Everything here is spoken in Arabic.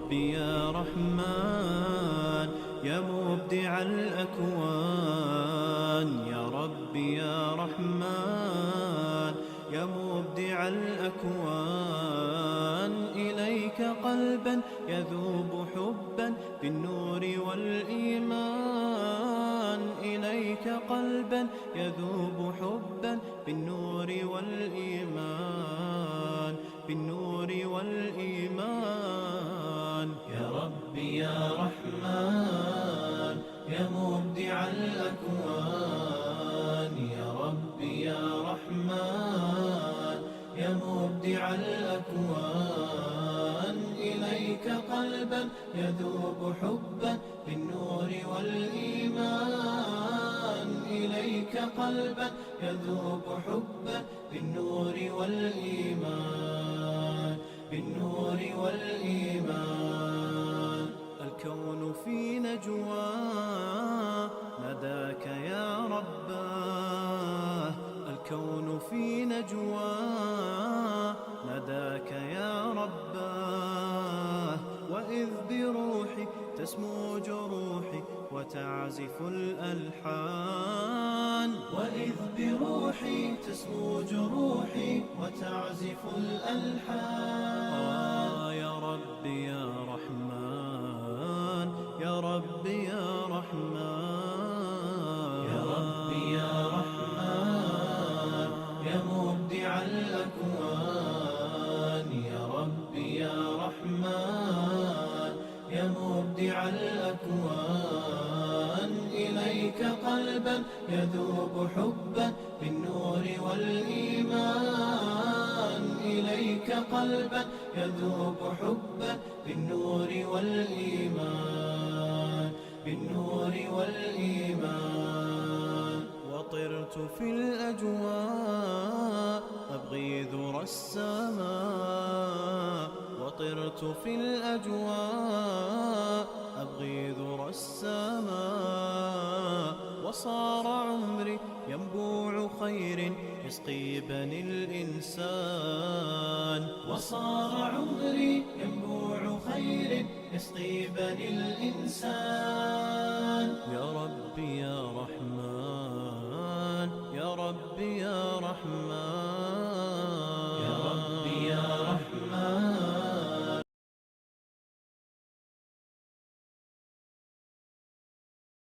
ربي يا رحمن يا مبدع الأكوان، يا ربي يا رحمن يا مبدع الأكوان، إليك قلبا يذوب حبا بالنور والإيمان، إليك قلبا يذوب حبا بالنور والإيمان، بالنور والإيمان. يا ربي يا رحمن يا مبدع الأكوان، يا ربي يا رحمن يا مبدع الأكوان، إليك قلبا يذوب حبا بالنور والإيمان، إليك قلبا يذوب حبا بالنور والإيمان، بالنور والإيمان. الكون في نجوى ناداك يا رباه، الكون في نجوى ناداك يا رباه، وإذ بروحي تسمو جروحي وتعزف الألحان، وإذ بروحي تسمو جروحي وتعزف الألحان. يا ربي يا رحمن يا ربي يا رحمن، يا ربي يا رحمن يا مبدع الأكوان، يا ربي يا رحمن يا مبدع الأكوان، إليك قلبا يذوب حبا بالنور والإيمان، إليك قلبا يذوب حبا بالنور والإيمان، بالنور والإيمان. وطرت في الأجواء أبغي ذرى السماء، وطرت في الأجواء أبغي ذرى السماء، وصار عمري ينبوع خير يسقي بني الإنسان، وصار عمري ينبوع خير يسقي بني الإنسان. يا ربي يا رحمن يا ربي يا رحمن